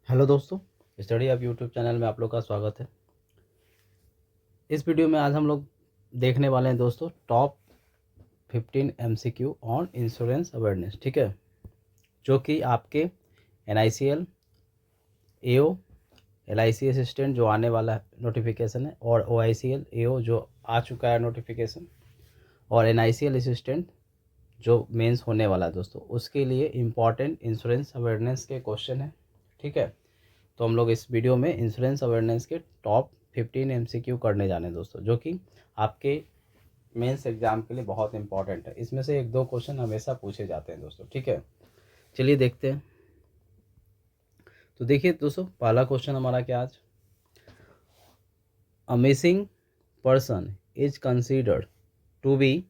Hello दोस्तों, study up YouTube channel में आप लोग का स्वागत है। इस वीडियो में आज हम लोग देखने वाले हैं दोस्तों top 15 MCQ on insurance awareness. ठीक है, जो कि आपके एनआईसीएल, एओ, एलआईसी असिस्टेंट जो आने वाला नोटिफिकेशन है, और ओआईसीएल एओ जो आ चुका है नोटिफिकेशन, और एनआईसीएल असिस्टेंट जो मेंस होने वाला है दोस्तों, उसके लिए इम्पॉर्टेंट इंश्योरेंस अवेयरनेस के क्वेश्चन है। ठीक है, तो हम लोग इस वीडियो में इंश्योरेंस अवेयरनेस के टॉप 15 एमसीक्यू करने जाने हैं दोस्तों, जो कि आपके मेंस एग्जाम के लिए बहुत इंपॉर्टेंट है। इसमें से एक दो क्वेश्चन हमेशा पूछे जाते हैं दोस्तों। ठीक है, चलिए देखते हैं। तो देखिए दोस्तों, पहला क्वेश्चन हमारा क्या आज, a missing person is considered to be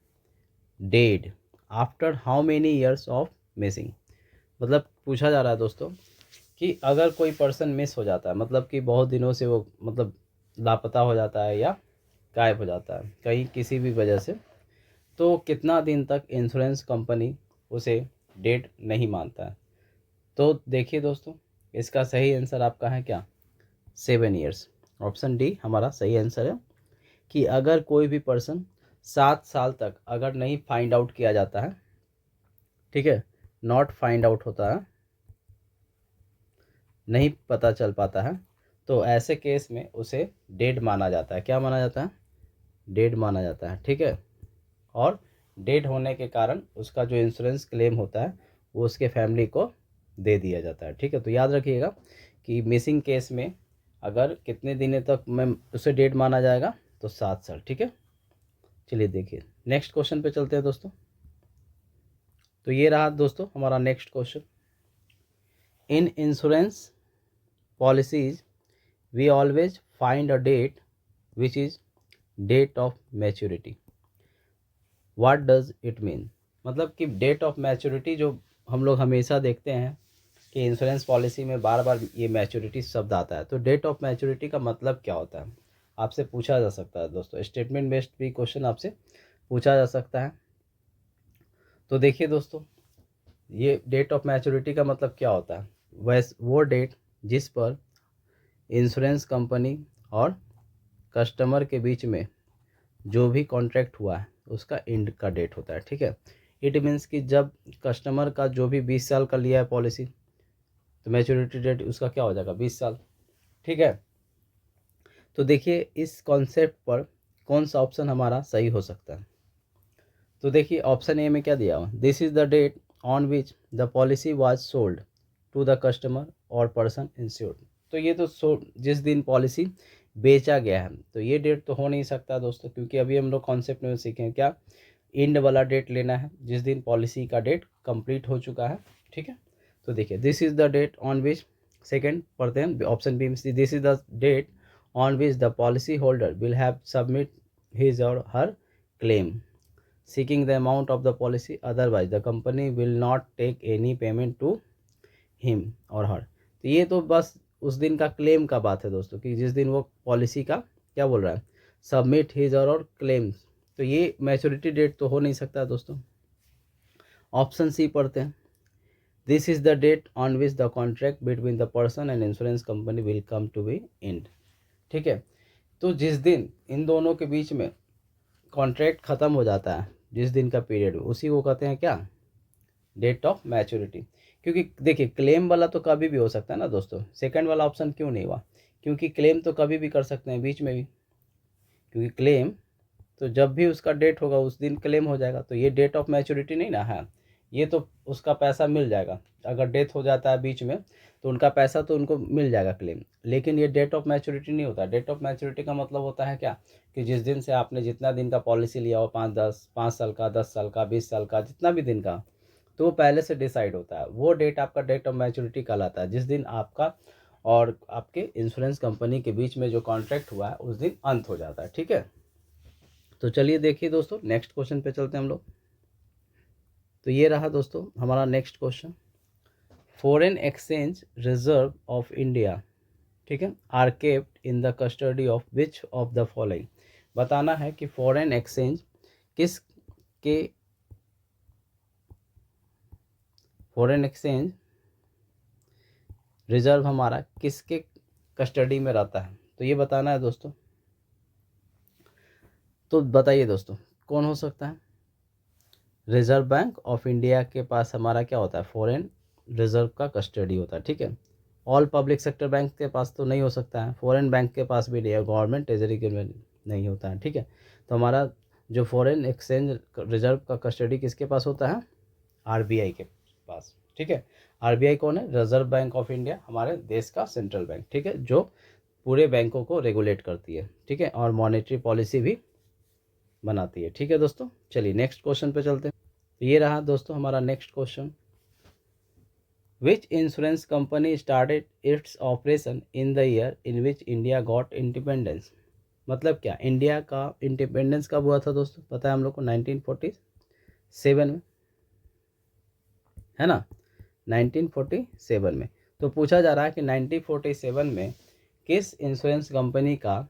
dead after how many years of missing. मतलब पूछा जा रहा है दोस्तों कि अगर कोई पर्सन मिस हो जाता है, मतलब कि बहुत दिनों से वो मतलब लापता हो जाता है या गायब हो जाता है कहीं किसी भी वजह से, तो कितना दिन तक इंश्योरेंस कंपनी उसे डेट नहीं मानता है। तो देखिए दोस्तों, इसका सही आंसर आपका है क्या, 7 ईयर्स। ऑप्शन डी हमारा सही आंसर है कि अगर कोई भी पर्सन 7 साल तक अगर नहीं फाइंड आउट किया जाता है, ठीक है, नॉट फाइंड आउट होता है, नहीं पता चल पाता है, तो ऐसे केस में उसे डेड माना जाता है। क्या माना जाता है, डेड माना जाता है। ठीक है, और डेड होने के कारण उसका जो इंश्योरेंस क्लेम होता है वो उसके फैमिली को दे दिया जाता है। ठीक है, तो याद रखिएगा कि मिसिंग केस में अगर कितने दिनों तक में उसे डेड माना जाएगा, तो 7 साल। ठीक है, चलिए देखिए नेक्स्ट क्वेश्चन पे चलते हैं दोस्तों। तो ये रहा दोस्तों हमारा next question, in insurance policies we always find a date which is date of maturity. What does it mean. मतलब कि डेट ऑफ मैच्योरिटी जो हम लोग हमेशा देखते हैं कि इंश्योरेंस पॉलिसी में बार बार ये मैच्योरिटी शब्द आता है, तो डेट ऑफ मैच्योरिटी का मतलब क्या होता है, आपसे पूछा जा सकता है दोस्तों। स्टेटमेंट बेस्ड भी क्वेश्चन आपसे पूछा जा सकता है। तो देखिए दोस्तों, ये डेट ऑफ मैच्योरिटी का मतलब क्या होता है, वैस वो डेट जिस पर इंश्योरेंस कंपनी और कस्टमर के बीच में जो भी कॉन्ट्रैक्ट हुआ है उसका एंड का डेट होता है। ठीक है, इट मीन्स कि जब कस्टमर का जो भी 20 साल का लिया है पॉलिसी, तो मैच्योरिटी डेट उसका क्या हो जाएगा, 20 साल। ठीक है, तो देखिए इस कॉन्सेप्ट पर कौन सा ऑप्शन हमारा सही हो सकता है। तो देखिए ऑप्शन ए में क्या दिया हुआ, this is the date on which the policy was sold to the customer और पर्सन इंश्योर्ड। तो ये तो जिस दिन पॉलिसी बेचा गया है, तो ये डेट तो हो नहीं सकता दोस्तों, क्योंकि अभी हम लोग कॉन्सेप्ट में सीखें क्या, एंड वाला डेट लेना है जिस दिन पॉलिसी का डेट कंप्लीट हो चुका है। ठीक है, तो देखिए this is the date on which, second पढ़ते हैं ऑप्शन बी में, this is the date on which the policy holder will have submit his or her claim seeking the amount of the policy, otherwise the company will not take any payment to him or her। तो ये तो बस उस दिन का claim का बात है दोस्तों, कि जिस दिन वो पॉलिसी का क्या बोल रहा है, सबमिट हिज और क्लेम्स, तो ये मैच्योरिटी डेट तो हो नहीं सकता दोस्तों। ऑप्शन सी पढ़ते हैं, this is the date on which the contract between the person and insurance company will come to be end. ठीक है, तो जिस दिन इन दोनों के बीच में कॉन्ट्रैक्ट ख़त्म हो जाता है, जिस दिन का पीरियड, उसी को कहते हैं क्या, डेट ऑफ मैच्योरिटी। क्योंकि देखिए क्लेम वाला तो कभी भी हो सकता है ना दोस्तों, सेकंड वाला ऑप्शन क्यों नहीं हुआ, क्योंकि क्लेम तो कभी भी कर सकते हैं बीच में भी, क्योंकि क्लेम तो जब भी उसका डेट होगा उस दिन क्लेम हो जाएगा, तो ये डेट ऑफ मैच्योरिटी नहीं ना है। ये तो उसका पैसा मिल जाएगा, अगर डेथ हो जाता है बीच में तो उनका पैसा तो उनको मिल जाएगा क्लेम, लेकिन ये डेट ऑफ मैच्योरिटी नहीं होता। डेट ऑफ मैच्योरिटी का मतलब होता है क्या, कि जिस दिन से आपने जितना दिन का पॉलिसी लिया हो, 5 साल का, 10 साल का, 20 साल का, जितना भी दिन का, तो वो पहले से डिसाइड होता है। वो डेट आपका डेट ऑफ मैच्योरिटी कहलाता है, जिस दिन आपका और आपके इंश्योरेंस कंपनी के बीच में जो कॉन्ट्रैक्ट हुआ है उस दिन अंत हो जाता है। ठीक है, तो चलिए देखिए दोस्तों नेक्स्ट क्वेश्चन पे चलते हैं हम लोग। तो ये रहा दोस्तों हमारा next question, foreign exchange reserve of India, ठीक है, are kept in the custody of which of the following. बताना है कि फॉरेन एक्सचेंज किस के, फॉरेन एक्सचेंज रिजर्व हमारा किसके कस्टडी में रहता है, तो ये बताना है दोस्तों। तो बताइए दोस्तों कौन हो सकता है। रिजर्व बैंक ऑफ इंडिया के पास हमारा क्या होता है, फॉरेन रिजर्व का कस्टडी होता है, ठीक है। ऑल पब्लिक सेक्टर बैंक के पास तो नहीं हो सकता है, फॉरेन बैंक के पास भी नहीं है, गवर्नमेंट ट्रेजरी के में नहीं होता है, ठीक है। तो हमारा जो फॉरेन एक्सचेंज रिजर्व का कस्टडी किसके पास होता है, आरबीआई के पास, ठीक है। आरबीआई कौन है, रिजर्व बैंक ऑफ इंडिया, हमारे देश का सेंट्रल बैंक, ठीक है, जो पूरे बैंकों को रेगुलेट करती है, ठीक है, और मॉनेटरी पॉलिसी भी बनाती है, ठीक है दोस्तों। चलिए नेक्स्ट क्वेश्चन पे चलते हैं। तो ये रहा दोस्तों हमारा next question. Which insurance company started its operation in the year in which India got independence. मतलब क्या, इंडिया का इंडिपेंडेंस कब हुआ था दोस्तों, पता है हम लोग को 1947 में, है ना, 1947 में। तो पूछा जा रहा है कि 1947 में किस इंश्योरेंस कंपनी का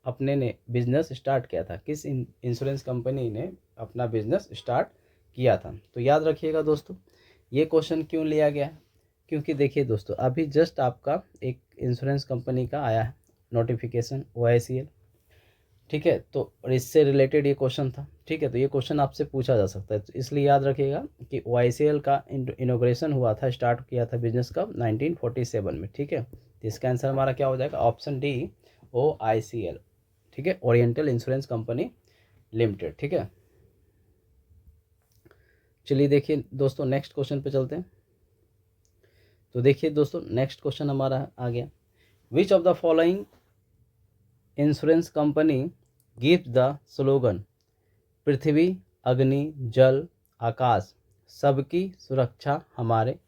अपने ने बिजनेस स्टार्ट किया था, किस इंश्योरेंस कंपनी ने अपना बिजनेस स्टार्ट किया था। तो याद रखिएगा दोस्तों, ये क्वेश्चन क्यों लिया गया है, क्योंकि देखिए दोस्तों अभी जस्ट आपका एक इंश्योरेंस कंपनी का आया है नोटिफिकेशन OICL, ठीक है, तो इससे रिलेटेड ये क्वेश्चन था, ठीक है। तो ये क्वेश्चन आपसे पूछा जा सकता है, तो इसलिए याद रखिएगा कि OICL का इनोग्रेशन हुआ था, स्टार्ट किया था बिजनेस कब, 1947 में, ठीक है। तो इसका आंसर हमारा क्या हो जाएगा, ऑप्शन डी, OICL, ठीक है, ओरिएंटल इंश्योरेंस कंपनी लिमिटेड, ठीक है। चलिए देखिए दोस्तों नेक्स्ट क्वेश्चन पे चलते हैं। तो देखिए दोस्तों नेक्स्ट क्वेश्चन हमारा आ गया, which of the following insurance company gives the slogan पृथ्वी अग्नि जल आकाश सबकी सुरक्षा हमारे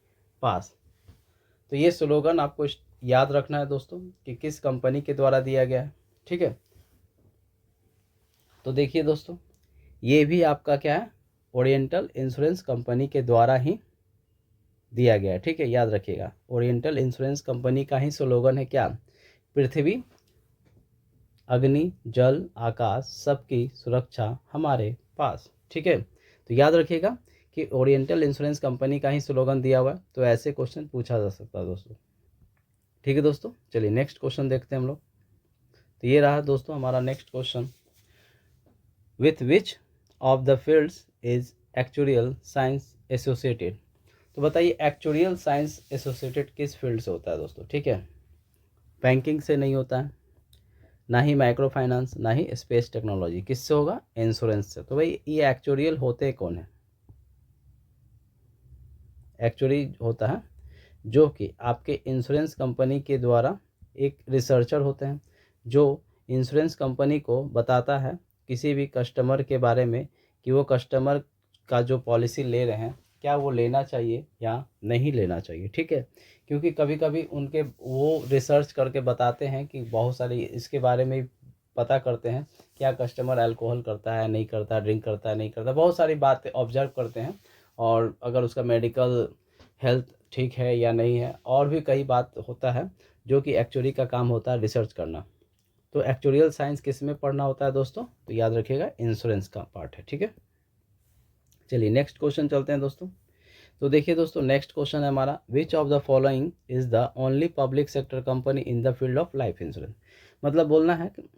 पास। तो ये स्लोगन आपको याद रखना है दोस्तों कि किस कंपनी के द्वारा दिया गया है, ठीक है। तो देखिए दोस्तों ये भी आपका क्या है, ओरिएंटल इंश्योरेंस कंपनी के द्वारा ही दिया गया है, ठीक है, याद रखिएगा। ओरिएंटल इंश्योरेंस कंपनी का ही स्लोगन है क्या, पृथ्वी अग्नि जल आकाश सबकी सुरक्षा हमारे पास, ठीक है। तो याद रखिएगा कि ओरिएंटल इंश्योरेंस कंपनी का ही स्लोगन दिया हुआ है, तो ऐसे क्वेश्चन पूछा जा सकता है दोस्तों, ठीक है दोस्तों। चलिए नेक्स्ट क्वेश्चन देखते हैं हम लोग। तो ये रहा दोस्तों हमारा next question, with which of the fields is actuarial science associated. तो बताइए एक्चुरियल साइंस एसोसिएटेड किस फील्ड से होता है दोस्तों, ठीक है। बैंकिंग से नहीं होता है, ना ही माइक्रो फाइनेंस, ना ही स्पेस टेक्नोलॉजी, किससे होगा, इंश्योरेंस से। तो भाई ये एक्चुरियल होते कौन है, एक्चुअली होता है जो कि आपके इंश्योरेंस कंपनी के द्वारा एक रिसर्चर होते हैं, जो इंश्योरेंस कंपनी को बताता है किसी भी कस्टमर के बारे में कि वो कस्टमर का जो पॉलिसी ले रहे हैं क्या वो लेना चाहिए या नहीं लेना चाहिए, ठीक है। क्योंकि कभी कभी उनके वो रिसर्च करके बताते हैं कि बहुत सारी इसके बारे में पता करते हैं क्या कस्टमर अल्कोहल करता है नहीं करता, ड्रिंक करता है नहीं करता, बहुत सारी बातें ऑब्जर्व करते हैं, और अगर उसका मेडिकल हेल्थ ठीक है या नहीं है, और भी कई बात होता है जो कि एक्चुअली का काम होता है रिसर्च करना। तो एक्चुरियल साइंस किस में पढ़ना होता है दोस्तों, तो याद रखिएगा इंश्योरेंस का पार्ट है, ठीक है। चलिए नेक्स्ट क्वेश्चन चलते हैं दोस्तों। तो देखिए दोस्तों नेक्स्ट क्वेश्चन है हमारा, which of the following is the only public sector company in the field of life insurance. मतलब बोलना है कि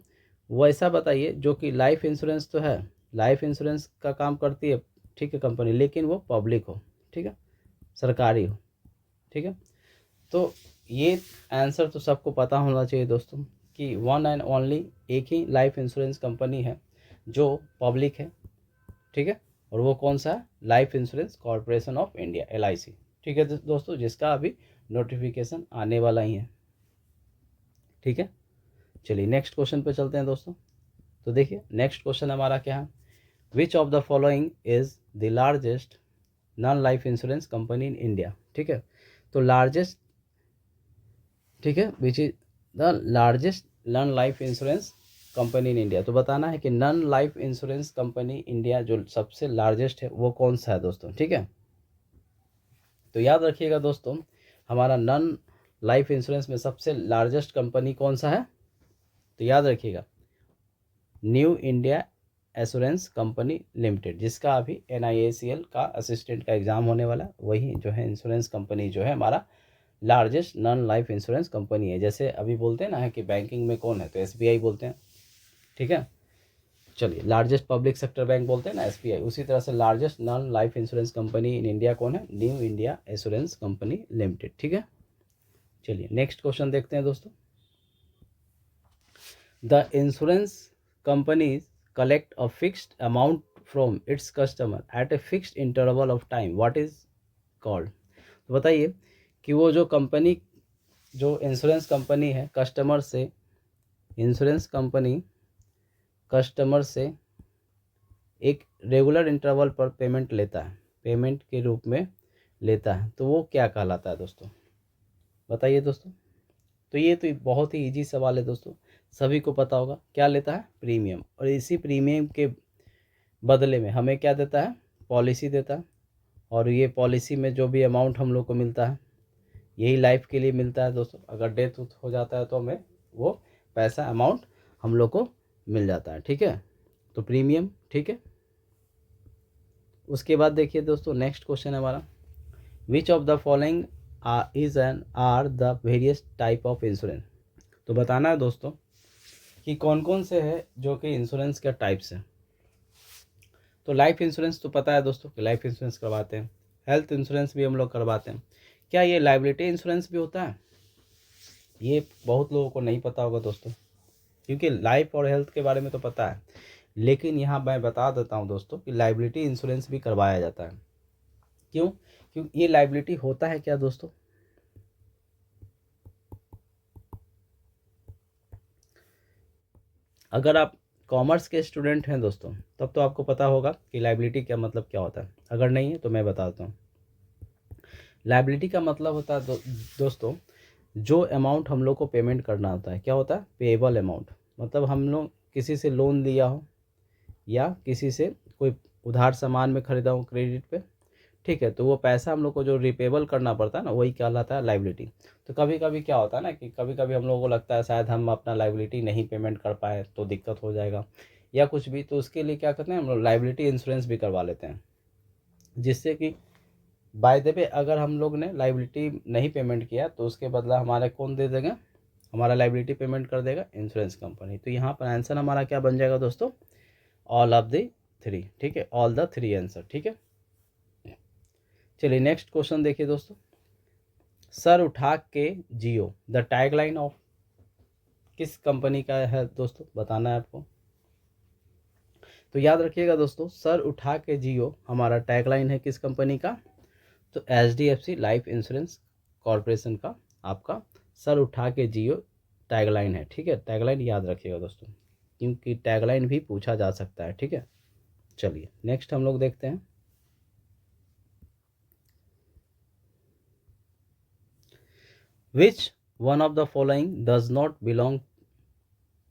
वो ऐसा बताइए जो कि लाइफ इंश्योरेंस तो है, लाइफ इंश्योरेंस का काम करती है, ठीक है, कंपनी, लेकिन वो पब्लिक हो, ठीक है, सरकारी हो, ठीक है। तो ये आंसर तो सबको पता होना चाहिए दोस्तों कि वन एंड ओनली एक ही लाइफ इंश्योरेंस कंपनी है जो पब्लिक है, ठीक है, और वो कौन सा है, life insurance corporation of India, LIC, ठीक है दोस्तों, जिसका अभी नोटिफिकेशन आने वाला ही है, ठीक है। चलिए नेक्स्ट क्वेश्चन पे चलते हैं दोस्तों। तो देखिए नेक्स्ट क्वेश्चन हमारा क्या है, विच of the following is the largest non life insurance company in India, ठीक है। तो लार्जेस्ट, ठीक है, which is the largest non life insurance company in India. तो बताना है कि non life insurance company India जो सबसे लार्जेस्ट है वो कौन सा है दोस्तों, ठीक है। तो याद रखिएगा दोस्तों हमारा नॉन लाइफ इंश्योरेंस में सबसे लार्जेस्ट कंपनी कौन सा है, तो याद रखिएगा new India assurance company limited, जिसका अभी NIACL का असिस्टेंट का एग्ज़ाम होने वाला है, वही जो है इंश्योरेंस कंपनी जो है हमारा largest non life insurance company है। जैसे अभी बोलते हैं ना कि बैंकिंग में कौन है, तो एसबीआई बोलते हैं, ठीक है। चलिए, लार्जेस्ट पब्लिक सेक्टर बैंक बोलते हैं ना एसबीआई, उसी तरह से largest non life insurance company in India कौन है, new India assurance company limited, ठीक है। चलिए नेक्स्ट क्वेश्चन देखते हैं दोस्तों। The insurance companies collect a fixed amount from its customer at a fixed interval of time, what is called. तो बताइए कि वो जो कंपनी, जो इंश्योरेंस कंपनी है, कस्टमर से, इंश्योरेंस कंपनी कस्टमर से एक रेगुलर इंटरवल पर पेमेंट लेता है, पेमेंट के रूप में लेता है, तो वो क्या कहलाता है दोस्तों, बताइए दोस्तों। तो ये तो बहुत ही इजी सवाल है दोस्तों, सभी को पता होगा, क्या लेता है, प्रीमियम। और इसी प्रीमियम के बदले में हमें क्या देता है, पॉलिसी देता है। और ये पॉलिसी में जो भी अमाउंट हम लोग को मिलता है, यही लाइफ के लिए मिलता है दोस्तों। अगर डेथ हो जाता है तो हमें वो पैसा अमाउंट हम लोग को मिल जाता है, ठीक है। तो प्रीमियम, ठीक है। उसके बाद देखिए दोस्तों, नेक्स्ट क्वेश्चन है हमारा, which of the following is an are the various type of insurance. तो बताना है दोस्तों कि कौन कौन से है जो कि इंश्योरेंस के टाइप्स हैं। तो लाइफ इंश्योरेंस तो पता है दोस्तों कि लाइफ इंश्योरेंस करवाते हैं, हेल्थ इंश्योरेंस भी हम लोग करवाते हैं। क्या ये लायबिलिटी इंश्योरेंस भी होता है, ये बहुत लोगों को नहीं पता होगा दोस्तों, क्योंकि लाइफ और हेल्थ के बारे में तो पता है, लेकिन यहाँ मैं बता देता हूँ दोस्तों कि लायबिलिटी इंश्योरेंस भी करवाया जाता है। क्यों, क्योंकि ये लायबिलिटी होता है क्या दोस्तों, अगर आप कॉमर्स के स्टूडेंट हैं दोस्तों, तब तो आपको पता होगा कि लायबिलिटी क्या मतलब क्या होता है। अगर नहीं है तो मैं बताता हूँ। लायबिलिटी का मतलब होता है दोस्तों, जो अमाउंट हम लोग को पेमेंट करना होता है, क्या होता है, पेएबल अमाउंट। मतलब हम लोग किसी से लोन लिया हो या किसी से कोई उधार सामान में खरीदा हो क्रेडिट पे, ठीक है, तो वो पैसा हम लोग को जो रिपेबल करना पड़ता है ना, वही कहलाता है लायबिलिटी। तो कभी कभी क्या होता है ना कि कभी कभी हम लोगों को लगता है शायद हम अपना लायबिलिटी नहीं पेमेंट कर पाए तो दिक्कत हो जाएगा या कुछ भी, तो उसके लिए क्या करते हैं हम लोग, लायबिलिटी इंश्योरेंस भी करवा लेते हैं, जिससे कि बाय द वे अगर हम लोग ने लायबिलिटी नहीं पेमेंट किया तो उसके बदला हमारे कौन दे देंगे, हमारा लायबिलिटी पेमेंट कर देगा इंश्योरेंस कंपनी। तो यहाँ पर आंसर हमारा क्या बन जाएगा दोस्तों, ऑल ऑफ द थ्री, ठीक है, ऑल द थ्री आंसर, ठीक है। चलिए नेक्स्ट क्वेश्चन देखिए दोस्तों, सर उठा के जियो द टैगलाइन ऑफ किस कंपनी का है दोस्तों, बताना है आपको। तो याद रखिएगा दोस्तों, सर उठा के जियो हमारा टैगलाइन है किस कंपनी का, तो HDFC लाइफ इंश्योरेंस कॉरपोरेशन का आपका सर उठा के जियो टैगलाइन है, ठीक है। टैगलाइन याद रखिएगा दोस्तों, क्योंकि टैगलाइन भी पूछा जा सकता है, ठीक है। चलिए नेक्स्ट हम लोग देखते हैं, which one of the following does not belong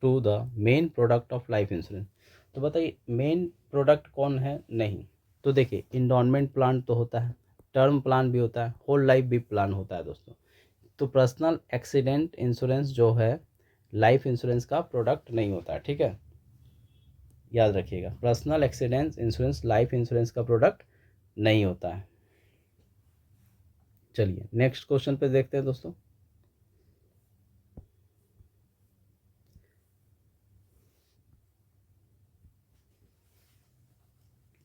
to the main product of life insurance. तो बताइए मेन प्रोडक्ट कौन है, नहीं। तो देखिए इंडोनमेंट प्लान तो होता है, टर्म प्लान भी होता है, होल लाइफ भी प्लान होता है दोस्तों। तो पर्सनल एक्सीडेंट इंश्योरेंस जो है लाइफ इंश्योरेंस का प्रोडक्ट नहीं होता है, ठीक है, याद रखिएगा, personal accident insurance life insurance का प्रोडक्ट नहीं होता है। चलिए नेक्स्ट क्वेश्चन पे देखते हैं दोस्तों,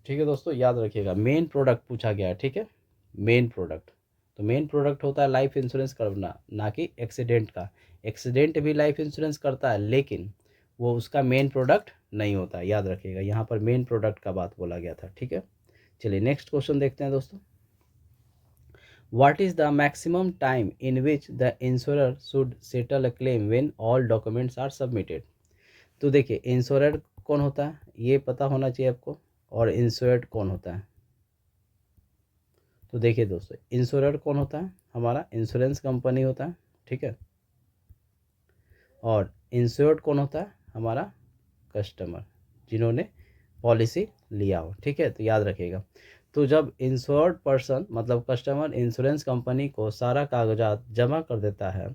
ठीक है दोस्तों, याद रखिएगा मेन प्रोडक्ट पूछा गया है, ठीक है, मेन प्रोडक्ट। तो मेन प्रोडक्ट होता है लाइफ इंश्योरेंस करना, ना कि एक्सीडेंट का। एक्सीडेंट भी लाइफ इंश्योरेंस करता है, लेकिन वो उसका मेन प्रोडक्ट नहीं होता है, याद रखिएगा, यहाँ पर मेन प्रोडक्ट का बात बोला गया था, ठीक है। चलिए नेक्स्ट क्वेश्चन देखते हैं दोस्तों, what is the maximum time in which the insurer should settle a claim when all documents are submitted. तो देखिए इंश्योरर कौन होता है ये पता होना चाहिए आपको, और इंश्योर्ड कौन होता है। तो देखिए दोस्तों, इंश्योरर कौन होता है, हमारा इंश्योरेंस कंपनी होता है, ठीक है। और इंश्योर्ड कौन होता है, हमारा कस्टमर, जिन्होंने पॉलिसी लिया हो, ठीक है। तो याद रखिएगा, तो जब इंश्योर्ड पर्सन मतलब कस्टमर इंश्योरेंस कंपनी को सारा कागजात जमा कर देता है,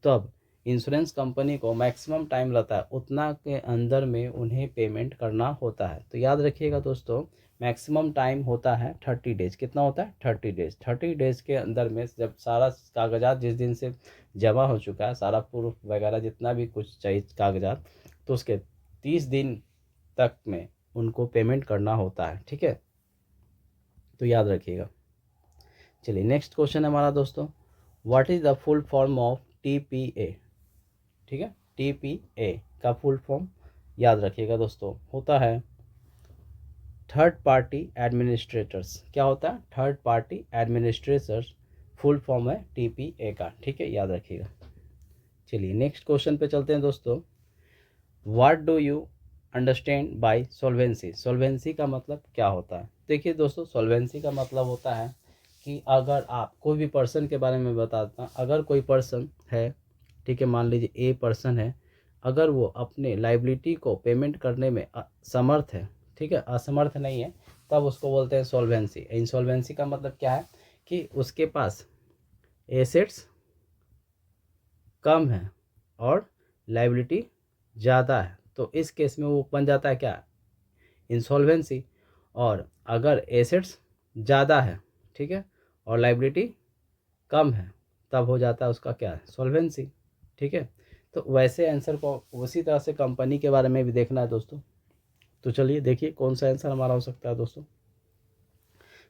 तब इंश्योरेंस कंपनी को मैक्सिमम टाइम लगता है उतना के अंदर में उन्हें पेमेंट करना होता है। तो याद रखिएगा दोस्तों, मैक्सिमम टाइम होता है 30 डेज। कितना होता है? 30 डेज। 30 डेज के अंदर में जब सारा कागजात जिस दिन से जमा हो चुका है, सारा प्रूफ वगैरह जितना भी कुछ चाहिए कागजात, तो उसके 30 दिन तक में उनको पेमेंट करना होता है। ठीक है, तो याद रखिएगा। चलिए नेक्स्ट क्वेश्चन है हमारा दोस्तों, what is the full form of TPA? ठीक है, TPA का फुल फॉर्म याद रखिएगा दोस्तों, होता है थर्ड पार्टी एडमिनिस्ट्रेटर्स। क्या होता है? Third party administrators full form है TPA का। ठीक है, याद रखिएगा। चलिए नेक्स्ट क्वेश्चन पे चलते हैं दोस्तों, what do you understand by solvency? Solvency का मतलब क्या होता है? देखिए दोस्तों, सॉल्वेंसी का मतलब होता है कि अगर आप कोई भी पर्सन के बारे में बताता हूँ, अगर कोई पर्सन है, ठीक है, मान लीजिए A पर्सन है, अगर वो अपने लाइबिलिटी को पेमेंट करने में समर्थ है, ठीक है, असमर्थ नहीं है, तब उसको बोलते हैं सॉल्वेंसी। इंसॉल्वेंसी का मतलब क्या है कि उसके पास एसेट्स कम है और लाइबिलिटी ज़्यादा है, तो इस केस में वो बन जाता है क्या? इंसॉल्वेंसी। और अगर एसेट्स ज़्यादा है, ठीक है, और लाइबिलिटी कम है, तब हो जाता है उसका क्या? सॉल्वेंसी। ठीक है, तो वैसे आंसर को उसी तरह से कंपनी के बारे में भी देखना है दोस्तों। तो चलिए देखिए कौन सा आंसर हमारा हो सकता है दोस्तों।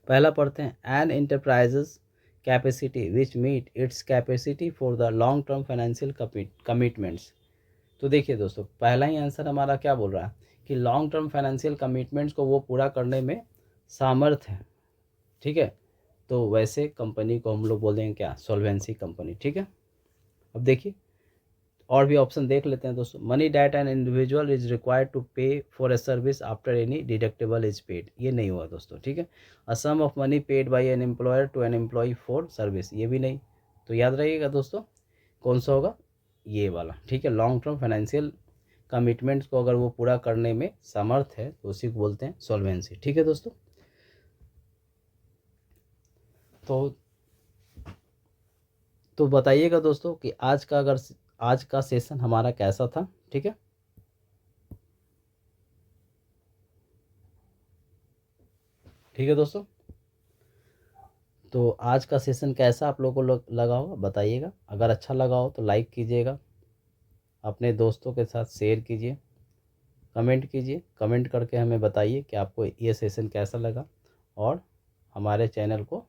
पहला पढ़ते हैं, an enterprises capacity which meet its capacity for the long term financial commitments. तो देखिए दोस्तों, पहला ही आंसर हमारा क्या बोल रहा है कि लॉन्ग टर्म फाइनेंशियल कमिटमेंट्स को वो पूरा करने में सामर्थ है। ठीक है, तो वैसे कंपनी को हम लोग बोल देंगे क्या? Solvency company. ठीक है, अब देखिए और भी ऑप्शन देख लेते हैं दोस्तों। Money that an individual is required to pay for a service after any deductible is paid, ये नहीं हुआ दोस्तों। ठीक है, a sum of money paid by an employer to an employ for service, ये भी नहीं। तो याद रखिएगा दोस्तों, कौन सा होगा? ये वाला। ठीक है, लॉन्ग टर्म फाइनेंशियल कमिटमेंट्स को अगर वो पूरा करने में समर्थ है तो उसी को बोलते हैं सॉल्वेंसी। ठीक है दोस्तों, तो बताइएगा दोस्तों कि आज का सेशन हमारा कैसा था। ठीक है, ठीक है दोस्तों, तो आज का सेशन कैसा आप लोगों को लगा होगा बताइएगा। अगर अच्छा लगा हो तो लाइक कीजिएगा, अपने दोस्तों के साथ शेयर कीजिए, कमेंट कीजिए, कमेंट करके हमें बताइए कि आपको ये सेशन कैसा लगा, और हमारे चैनल को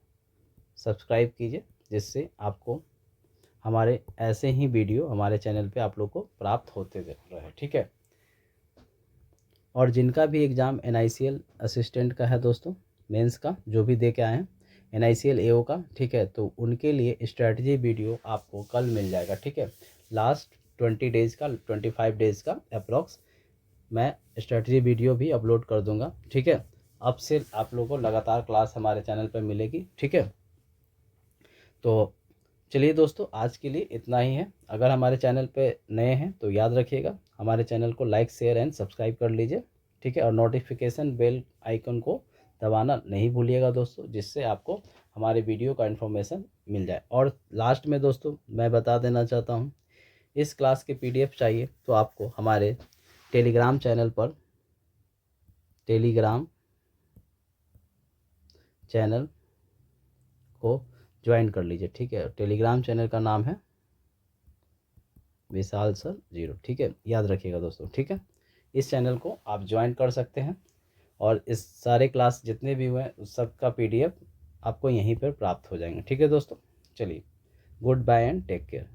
सब्सक्राइब कीजिए, जिससे आपको हमारे ऐसे ही वीडियो हमारे चैनल पे आप लोग को प्राप्त होते रहे। ठीक है, और जिनका भी एग्ज़ाम NICL असिस्टेंट का है दोस्तों, मेंस का जो भी दे के आए हैं, NICL AO का, ठीक है, तो उनके लिए स्ट्रैटेजी वीडियो आपको कल मिल जाएगा। ठीक है, लास्ट 20 डेज़ का, 25 डेज़ का अप्रॉक्स मैं स्ट्रैटेजी वीडियो भी अपलोड कर दूंगा। ठीक है, अब से आप लोगों को लगातार क्लास हमारे चैनल पर मिलेगी। ठीक है, तो चलिए दोस्तों, आज के लिए इतना ही है। अगर हमारे चैनल पे नए हैं तो याद रखिएगा, हमारे चैनल को लाइक शेयर एंड सब्सक्राइब कर लीजिए। ठीक है, और नोटिफिकेशन बेल आइकन को दबाना नहीं भूलिएगा दोस्तों, जिससे आपको हमारे वीडियो का इन्फॉर्मेशन मिल जाए। और लास्ट में दोस्तों मैं बता देना चाहता हूँ, इस क्लास के PDF चाहिए तो आपको हमारे टेलीग्राम चैनल पर, टेलीग्राम चैनल को ज्वाइन कर लीजिए। ठीक है, टेलीग्राम चैनल का नाम है विशाल सर 0। ठीक है, याद रखिएगा दोस्तों। ठीक है, इस चैनल को आप ज्वाइन कर सकते हैं, और इस सारे क्लास जितने भी हुए हैं उस सब का PDF आपको यहीं पर प्राप्त हो जाएंगे। ठीक है दोस्तों, चलिए goodbye and take care.